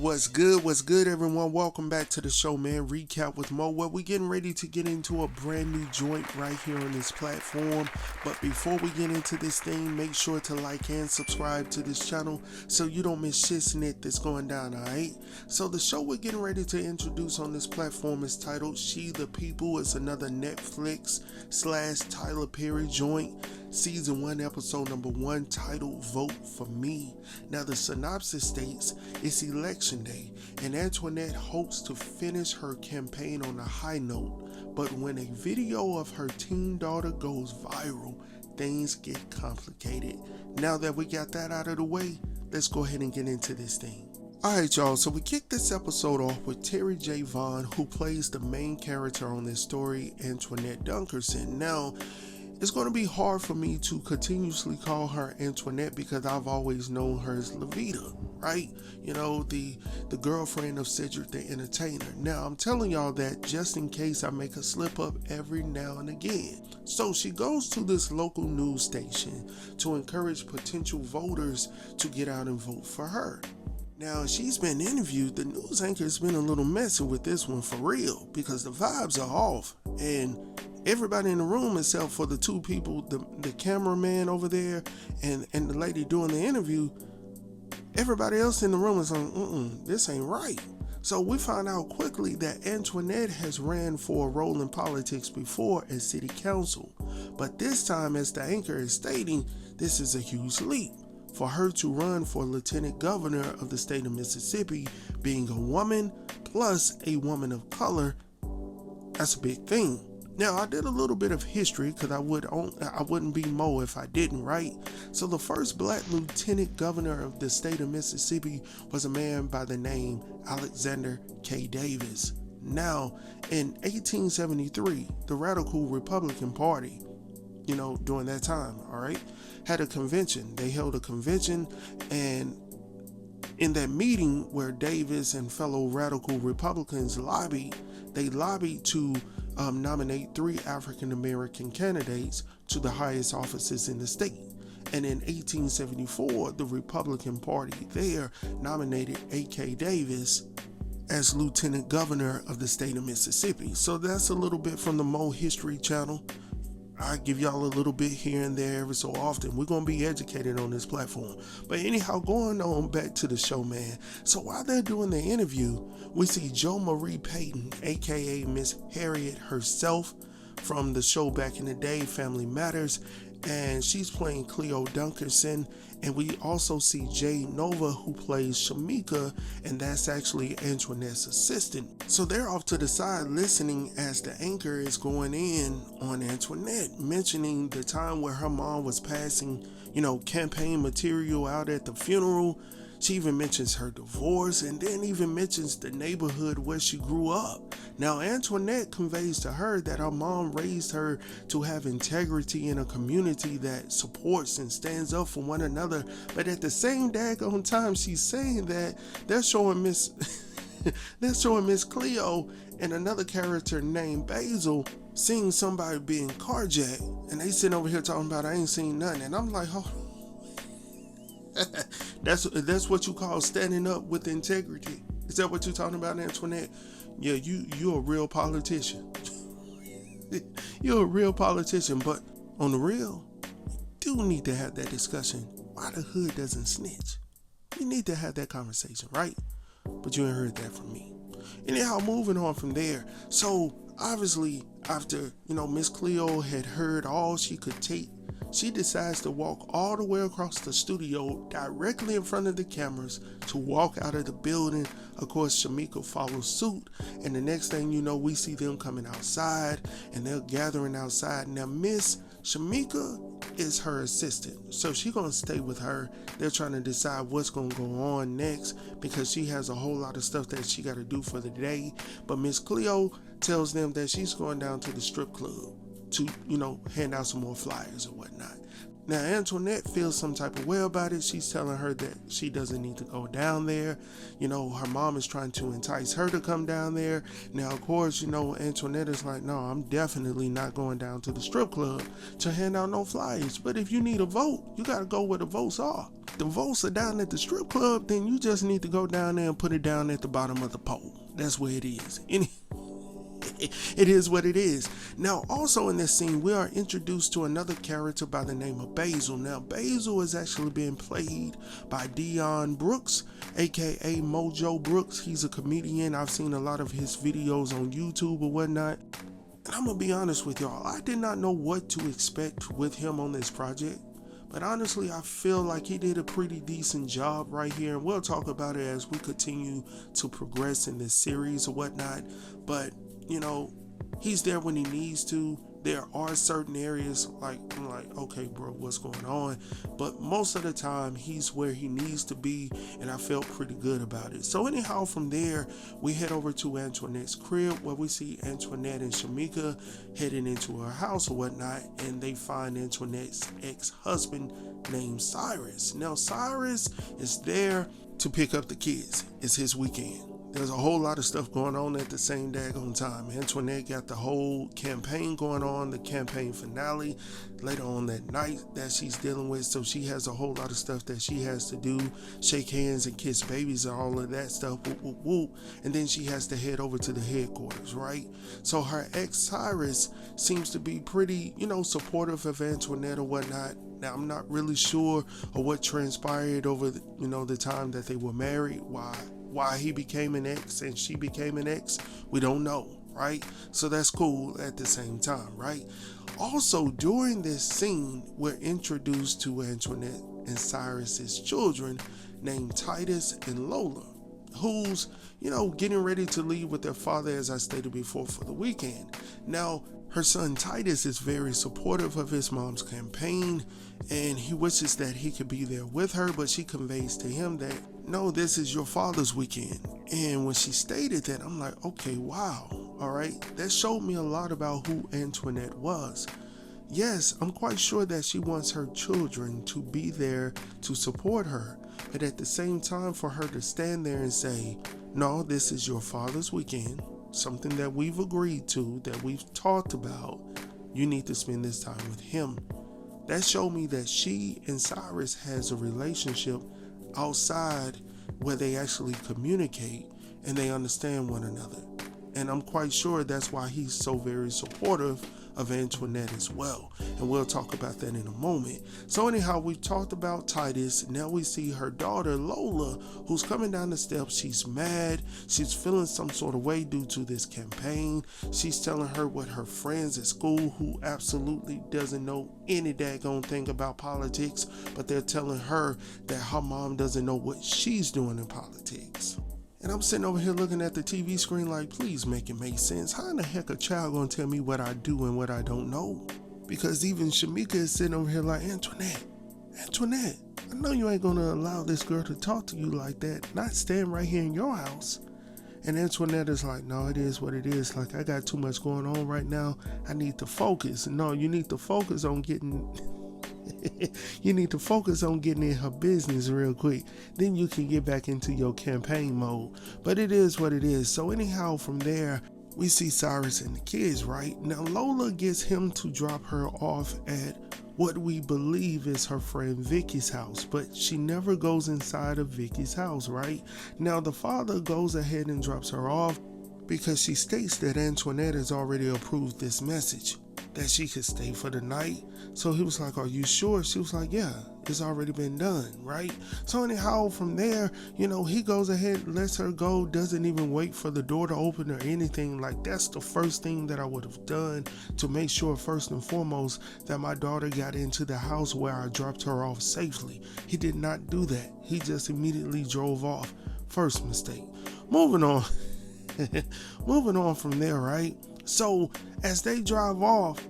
What's good? What's good, everyone? Welcome back to the show, man. Recap with Mo. Well, we're getting ready to get into a brand new joint right here on this platform. But before we get into this thing, make sure to like and subscribe to this channel so you don't miss shit that's going down, alright? So the show we're getting ready to introduce on this platform is titled She the People. It's another Netflix / Tyler Perry joint. Season 1, episode number 1, titled Vote for Me. Now the synopsis states it's election day and Antoinette hopes to finish her campaign on a high note, but when a video of her teen daughter goes viral, things get complicated. Now that we got that out of the way, let's go ahead and get into this thing. Alright y'all, so we kick this episode off with Terry J. Vaughn, who plays the main character on this story, Antoinette Dunkerson. Now, it's going to be hard for me to continuously call her Antoinette because I've always known her as Levita, right? You know, the girlfriend of Cedric the Entertainer. Now, I'm telling y'all that just in case I make a slip up every now and again. So she goes to this local news station to encourage potential voters to get out and vote for her. Now, she's been interviewed. The news anchor's been a little messy with this one for real because the vibes are off, and everybody in the room except for the two people, the cameraman over there and the lady doing the interview, everybody else in the room is like, this ain't right. So we found out quickly that Antoinette has ran for a role in politics before as city council, but this time, as the anchor is stating, this is a huge leap. For her to run for lieutenant governor of the state of Mississippi, being a woman plus a woman of color, that's a big thing. Now, I did a little bit of history because I wouldn't be Mo if I didn't, right? So the first black lieutenant governor of the state of Mississippi was a man by the name Alexander K. Davis. Now, in 1873, the Radical Republican Party, during that time, all right, had a convention. They held a convention, and in that meeting where Davis and fellow Radical Republicans lobbied to nominate 3 African American candidates to the highest offices in the state. And in 1874, the Republican Party there nominated A.K. Davis as Lieutenant Governor of the state of Mississippi. So that's a little bit from the Mo History channel. I give y'all a little bit here and there every so often. We're going to be educated on this platform. But anyhow, going on back to the show, man. So while they're doing the interview, we see Jo Marie Payton, aka Miss Harriet herself, from the show back in the day, Family Matters, and she's playing Cleo Dunkerson. And we also see Jay Nova, who plays Shamika, and that's actually Antoinette's assistant. So they're off to the side listening as the anchor is going in on Antoinette, mentioning the time where her mom was passing, campaign material out at the funeral. She even mentions her divorce and then even mentions the neighborhood where she grew up. Now, Antoinette conveys to her that her mom raised her to have integrity in a community that supports and stands up for one another. But at the same daggone time, she's saying that they're showing Miss Cleo and another character named Basil seeing somebody being carjacked. And they sitting over here talking about, I ain't seen nothing. And I'm like, oh. That's what you call standing up with integrity. Is that what you're talking about, Antoinette? Yeah, you're a real politician. You're a real politician, but on the real, you do need to have that discussion. Why the hood doesn't snitch? You need to have that conversation, right? But you ain't heard that from me. Anyhow, moving on from there. So obviously, after Miss Cleo had heard all she could take, she decides to walk all the way across the studio directly in front of the cameras to walk out of the building. Of course, Shamika follows suit, and the next thing you know, we see them coming outside and they're gathering outside. Now, Miss Shamika is her assistant, so she's gonna stay with her. They're trying to decide what's gonna go on next because she has a whole lot of stuff that she got to do for the day. But Miss Cleo tells them that she's going down to the strip club to, hand out some more flyers or whatnot. Now, Antoinette feels some type of way about it. She's telling her that she doesn't need to go down there. Her mom is trying to entice her to come down there. Now, of course, Antoinette is like, no, I'm definitely not going down to the strip club to hand out no flyers. But if you need a vote, you got to go where the votes are. The votes are down at the strip club, then you just need to go down there and put it down at the bottom of the pole. That's where it is. It is what it is. Now, also in this scene, we are introduced to another character by the name of Basil. Now, Basil is actually being played by Dion Brooks, aka Mojo Brooks. He's a comedian. I've seen a lot of his videos on YouTube or whatnot. And I'm gonna be honest with y'all, I did not know what to expect with him on this project. But honestly, I feel like he did a pretty decent job right here. And we'll talk about it as we continue to progress in this series or whatnot. But he's there when he needs to. There are certain areas I'm like, okay, bro, what's going on? But most of the time, he's where he needs to be, and I felt pretty good about it. So anyhow, from there, we head over to Antoinette's crib, where we see Antoinette and Shamika heading into her house or whatnot, and they find Antoinette's ex-husband named Cyrus. Now, Cyrus is there to pick up the kids. It's his weekend. There's a whole lot of stuff going on at the same daggone time. Antoinette got the whole campaign going on, the campaign finale later on that night that she's dealing with. So she has a whole lot of stuff that she has to do, shake hands and kiss babies and all of that stuff, whoop, whoop, whoop. And then she has to head over to the headquarters, right? So her ex Cyrus seems to be pretty, supportive of Antoinette or whatnot. Now, I'm not really sure of what transpired over the time that they were married, why he became an ex and she became an ex, we don't know, right? So that's cool at the same time, right? Also, during this scene, we're introduced to Antoinette and Cyrus's children named Titus and Lola, who's, getting ready to leave with their father, as I stated before, for the weekend. Now, her son Titus is very supportive of his mom's campaign, and he wishes that he could be there with her, but she conveys to him that, no, this is your father's weekend. And when she stated that, I'm like, okay, wow, all right. That showed me a lot about who Antoinette was. Yes, I'm quite sure that she wants her children to be there to support her, but at the same time, for her to stand there and say, no, this is your father's weekend, something that we've agreed to, that we've talked about, you need to spend this time with him. That showed me that she and Cyrus has a relationship outside where they actually communicate and they understand one another. And I'm quite sure that's why he's so very supportive of Antoinette as well. And we'll talk about that in a moment. So anyhow, we've talked about Titus. Now we see her daughter, Lola, who's coming down the steps. She's mad. She's feeling some sort of way due to this campaign. She's telling her what her friends at school, who absolutely doesn't know any daggone thing about politics, but they're telling her that her mom doesn't know what she's doing in politics. And I'm sitting over here looking at the TV screen like, please make it make sense. How in the heck a child gonna tell me what I do and what I don't know? Because even Shamika is sitting over here like, Antoinette, I know you ain't gonna allow this girl to talk to you like that, not stand right here in your house. And Antoinette is like, no, it is what it is. Like, I got too much going on right now. I need to focus. No, you need to focus on getting... you need to focus on getting in her business real quick. Then you can get back into your campaign mode. But it is what it is. So anyhow, from there, we see Cyrus and the kids, right? Now, Lola gets him to drop her off at what we believe is her friend Vicky's house, but she never goes inside of Vicky's house, right? Now, the father goes ahead and drops her off because she states that Antoinette has already approved this message, that she could stay for the night. So he was like, are you sure? She was like, yeah, it's already been done, right? So anyhow, from there, he goes ahead, lets her go, doesn't even wait for the door to open or anything. Like, that's the first thing that I would have done to make sure, first and foremost, that my daughter got into the house where I dropped her off safely. He did not do that. He just immediately drove off. First mistake. Moving on. Moving on from there, right? So as they drive off,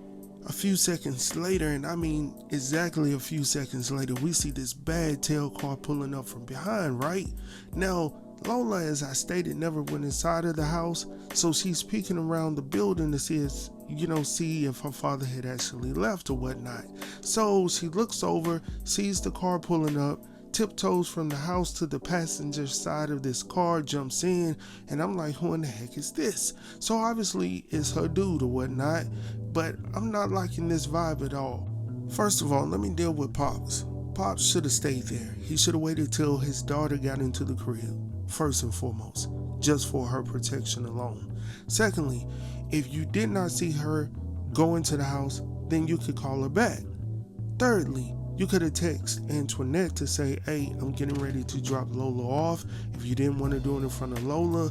a few seconds later, and I mean exactly a few seconds later, we see this bad tail car pulling up from behind, right? Now, Lola, as I stated, never went inside of the house, so she's peeking around the building to see if her father had actually left or whatnot. So she looks over, sees the car pulling up, tiptoes from the house to the passenger side of this car, jumps in, and I'm like, who in the heck is this? So obviously it's her dude or whatnot, but I'm not liking this vibe at all. First of all, let me deal with Pops. Pops should have stayed there. He should have waited till his daughter got into the crib, first and foremost, just for her protection alone. Secondly, if you did not see her go into the house, then you could call her back. Thirdly, you could have texted Antoinette to say, hey, I'm getting ready to drop Lola off. If you didn't want to do it in front of Lola,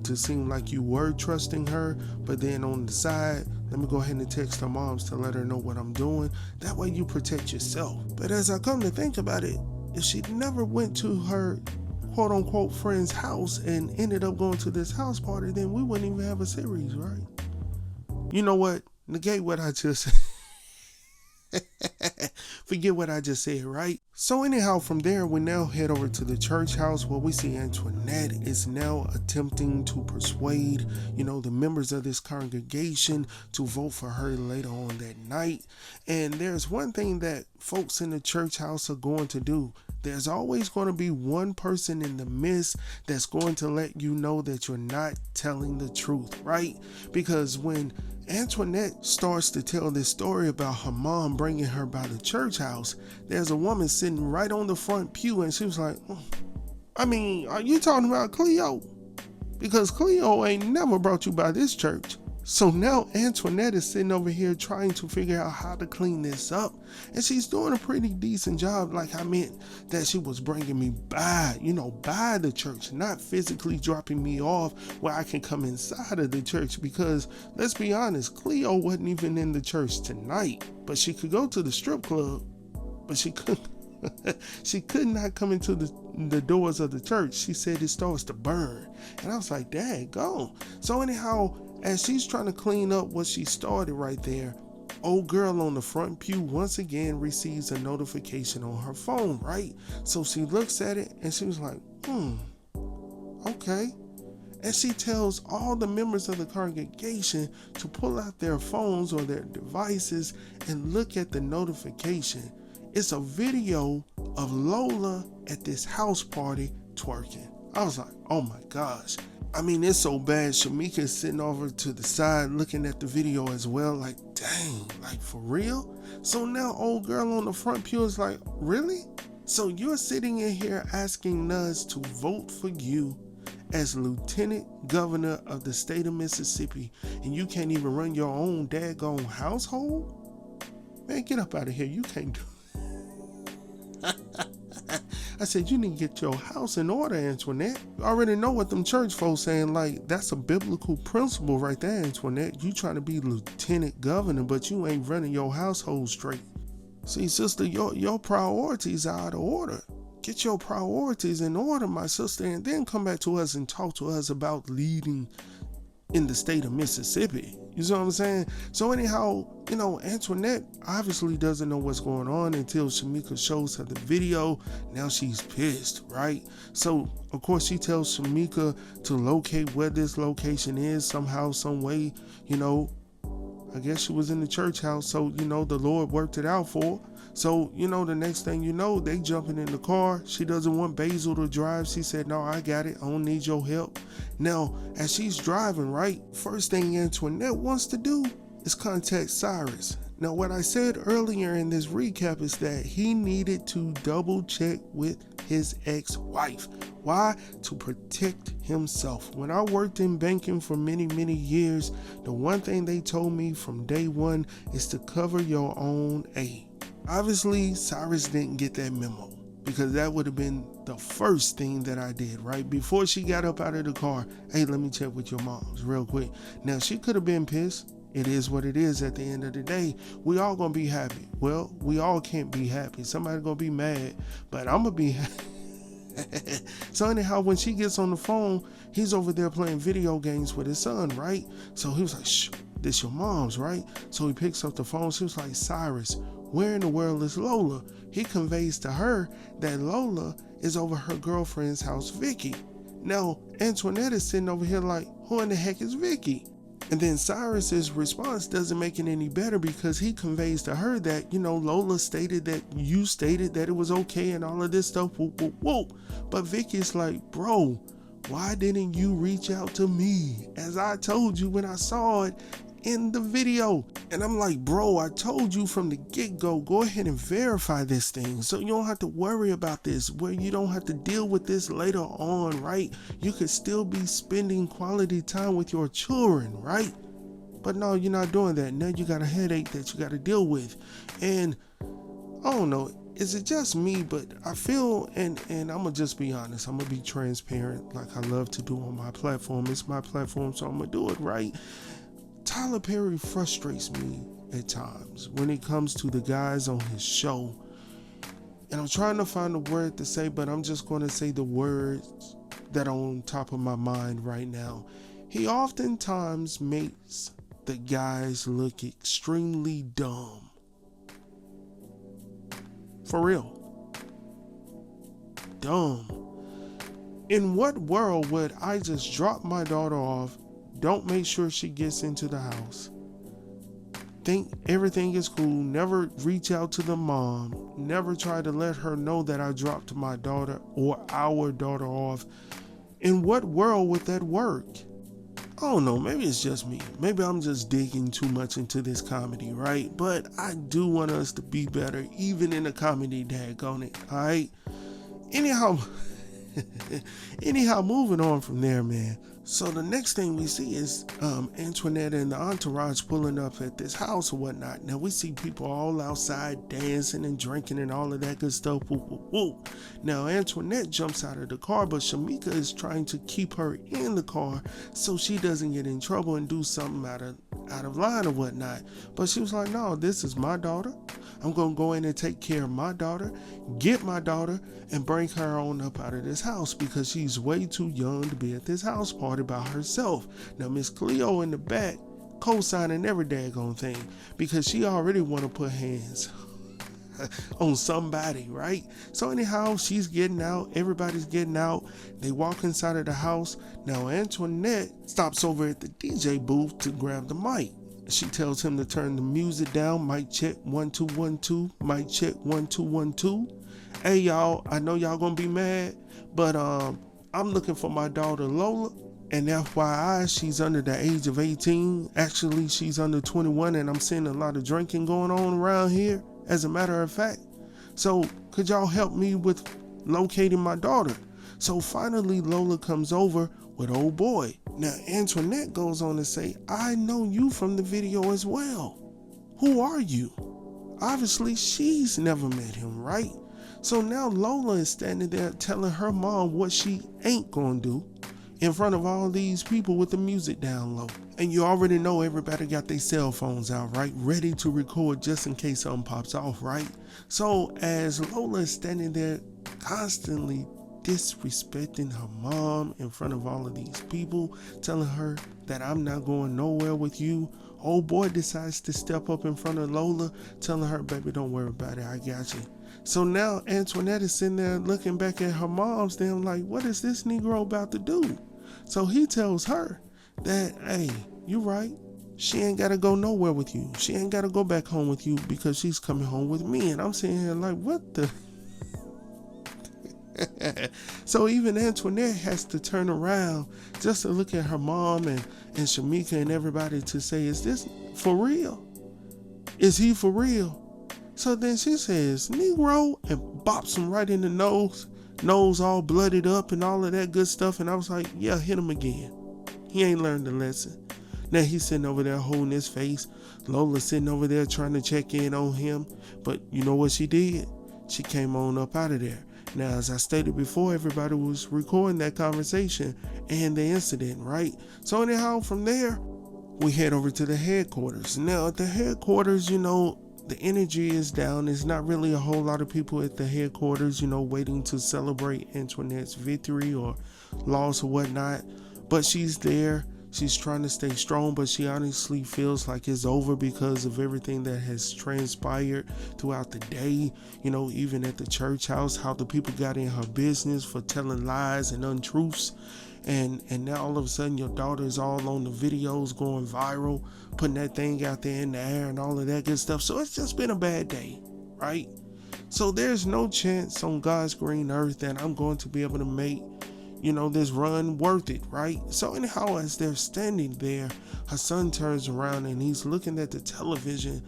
to seem like you were trusting her, but then on the side, let me go ahead and text her moms to let her know what I'm doing. That way you protect yourself. But as I come to think about it, if she never went to her quote unquote friend's house and ended up going to this house party, then we wouldn't even have a series, right? You know what? Negate what I just said. Forget what I just said, right? So anyhow, from there, we now head over to the church house where we see Antoinette is now attempting to persuade, the members of this congregation to vote for her later on that night. And there's one thing that folks in the church house are going to do. There's always going to be one person in the midst that's going to let you know that you're not telling the truth, right? Because when Antoinette starts to tell this story about her mom bringing her by the church house, there's a woman sitting right on the front pew, and she was like, are you talking about Cleo? Because Cleo ain't never brought you by this church. So now Antoinette is sitting over here trying to figure out how to clean this up. And she's doing a pretty decent job. Like, I meant that she was bringing me by, by the church, not physically dropping me off where I can come inside of the church. Because let's be honest, Cleo wasn't even in the church tonight, but she could go to the strip club, but she couldn't. She could not come into the doors of the church. She said it starts to burn. And I was like, daggone. So anyhow, as she's trying to clean up what she started right there, old girl on the front pew once again receives a notification on her phone, right? So she looks at it and she was like, okay. And she tells all the members of the congregation to pull out their phones or their devices and look at the notification. It's a video of Lola at this house party twerking. I was like, oh my gosh. It's so bad. Shamika's sitting over to the side looking at the video as well. Like, dang, like for real? So now old girl on the front pew is like, really? So you're sitting in here asking us to vote for you as Lieutenant Governor of the state of Mississippi, and you can't even run your own daggone household? Man, get up out of here. You can't do it. I said, you need to get your house in order, Antoinette. You already know what them church folks saying, like, that's a biblical principle right there, Antoinette. You trying to be lieutenant governor, but you ain't running your household straight. See, sister, your priorities are out of order. Get your priorities in order, my sister, and then come back to us and talk to us about leading in the state of Mississippi. You see what I'm saying? So anyhow, Antoinette obviously doesn't know what's going on until Shamika shows her the video. Now she's pissed, right? So of course she tells Shamika to locate where this location is somehow, some way. I guess she was in the church house, so the Lord worked it out for her. So the next thing you know, they jumping in the car. She doesn't want Basil to drive. She said, no, I got it. I don't need your help. Now, as she's driving, right, first thing Antoinette wants to do is contact Cyrus. Now, what I said earlier in this recap is that he needed to double check with his ex-wife. Why? To protect himself. When I worked in banking for many, many years, the one thing they told me from day one is to cover your own A. Obviously, Cyrus didn't get that memo, because that would have been the first thing that I did, right? Before she got up out of the car, hey, let me check with your moms real quick. Now, she could have been pissed. It is what it is at the end of the day. We all gonna be happy. Well, we all can't be happy. Somebody gonna be mad, but I'm gonna be happy. So anyhow, when she gets on the phone, he's over there playing video games with his son, right? So he was like, shh, this your mom's, right? So he picks up the phone. She was like, Cyrus, where in the world is Lola? He conveys to her that Lola is over her girlfriend's house, Vicky. Now, Antoinette is sitting over here like, who in the heck is Vicky? And then Cyrus's response doesn't make it any better because he conveys to her that, Lola stated that you stated that it was okay and all of this stuff. Whoop, whoop, whoop. But Vicky's like, bro, why didn't you reach out to me? As I told you when I saw it in the video. And I'm like, bro, I told you from the get-go, go ahead and verify this thing so you don't have to worry about this, where you don't have to deal with this later on, right? You could still be spending quality time with your children, right? But no, you're not doing that. Now you got a headache that you got to deal with. And I don't know, is it just me? But I feel, and I'm gonna just be honest, I'm gonna be transparent like I love to do on my platform. It's my platform, so I'm gonna do it right. Tyler Perry frustrates me at times when it comes to the guys on his show. And I'm trying to find a word to say, but I'm just going to say the words that are on top of my mind right now. He oftentimes makes the guys look extremely dumb. For real. Dumb. In what world would I just drop my daughter off, don't make sure she gets into the house, think everything is cool, never reach out to the mom, never try to let her know that I dropped my daughter or our daughter off? In what world would that work? I don't know, maybe it's just me. Maybe I'm just digging too much into this comedy, right? But I do want us to be better, even in the comedy, daggone it, alright? Anyhow, moving on from there, man. So the next thing we see is Antoinette and the entourage pulling up at this house or whatnot. Now we see people all outside dancing and drinking and all of that good stuff. Woo, woo, woo. Now Antoinette jumps out of the car, but Shamika is trying to keep her in the car so she doesn't get in trouble and do something out of line or whatnot. But she was like, no, this is my daughter. I'm going to go in and take care of my daughter, get my daughter, and bring her on up out of this house because she's way too young to be at this house party by herself. Now, Miss Cleo in the back co-signing every daggone thing because she already want to put hands on somebody, right? So anyhow, she's getting out. Everybody's getting out. They walk inside of the house. Now, Antoinette stops over at the DJ booth to grab the mic. She tells him to turn the music down. Mic check 1 2 1 2. Mic check 1 2 1 2. Hey y'all, I know y'all gonna be mad, but I'm looking for my daughter Lola. And FYI, she's under the age of 18. Actually, she's under 21, and I'm seeing a lot of drinking going on around here, as a matter of fact. So could y'all help me with locating my daughter? So finally, Lola comes over with old boy. Now, Antoinette goes on to say, I know you from the video as well. Who are you? Obviously, she's never met him, right? So now Lola is standing there telling her mom what she ain't gonna do in front of all these people with the music down low. And you already know everybody got their cell phones out, right? Ready to record just in case something pops off, right? So as Lola is standing there constantly disrespecting her mom in front of all of these people, telling her that I'm not going nowhere with you, old boy decides to step up in front of Lola, telling her, baby, don't worry about it, I got you. So now Antoinette is sitting there looking back at her mom's damn like, what is this Negro about to do? So he tells her that, hey, you right, she ain't gotta go nowhere with you. She ain't gotta go back home with you because she's coming home with me. And I'm sitting here like, what the? So even Antoinette has to turn around just to look at her mom and Shamika and everybody to say, is this for real? Is he for real? So then she says, Negro, and bops him right in the nose all blooded up and all of that good stuff. And I was like, yeah, hit him again. He ain't learned the lesson. Now he's sitting over there holding his face. Lola's sitting over there trying to check in on him. But you know what she did? She came on up out of there. Now, as I stated before, everybody was recording that conversation and the incident, right? So anyhow, from there, we head over to the headquarters. Now, at the headquarters, you know, the energy is down. There's not really a whole lot of people at the headquarters, you know, waiting to celebrate Antoinette's victory or loss or whatnot. But she's there She's trying to stay strong, but she honestly feels like it's over because of everything that has transpired throughout the day. Even at the church house, how the people got in her business for telling lies and untruths. And now all of a sudden your daughter is all on the videos going viral, putting that thing out there in the air and all of that good stuff. So it's just been a bad day, right? So there's no chance on God's green earth that I'm going to be able to make this run worth it, right? So anyhow, as they're standing there, her son turns around and he's looking at the television,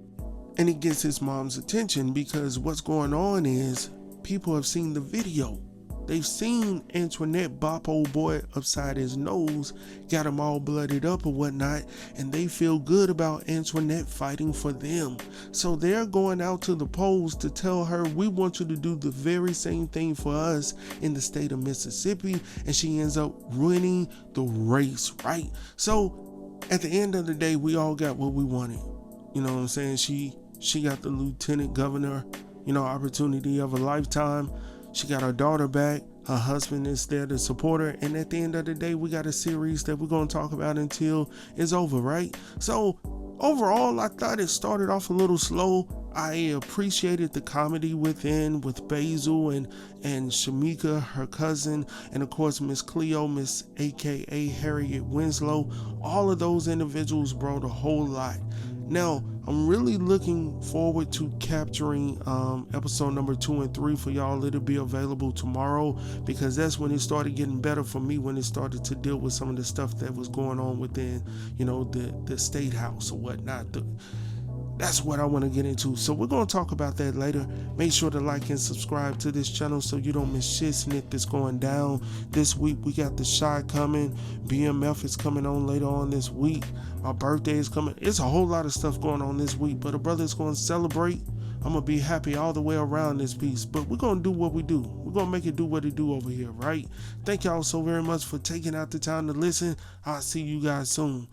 and he gets his mom's attention because what's going on is people have seen the video. They've seen Antoinette bop old boy upside his nose, got him all blooded up or whatnot, and they feel good about Antoinette fighting for them. So they're going out to the polls to tell her, we want you to do the very same thing for us in the state of Mississippi, and she ends up winning the race, right? So at the end of the day, we all got what we wanted. You know what I'm saying? She got the lieutenant governor, opportunity of a lifetime. She got her daughter back. Her husband is there to support her. And at the end of the day, we got a series that we're going to talk about until it's over, right? So overall, I thought it started off a little slow. I appreciated the comedy with Basil and Shamika, her cousin, and of course Miss Cleo, Miss aka Harriet Winslow. All of those individuals brought a whole lot. Now, I'm really looking forward to capturing episode number 2 and 3 for y'all. It'll be available tomorrow because that's when it started getting better for me, when it started to deal with some of the stuff that was going on within, the state house or whatnot. That's what I want to get into. So we're going to talk about that later. Make sure to like and subscribe to this channel so you don't miss shit snit that's going down. This week we got the Shy coming. BMF is coming on later on this week. My birthday is coming. It's a whole lot of stuff going on this week, but a brother's going to celebrate. I'm going to be happy all the way around this piece, but we're going to do what we do. We're going to make it do what it do over here, right? Thank y'all so very much for taking out the time to listen. I'll see you guys soon.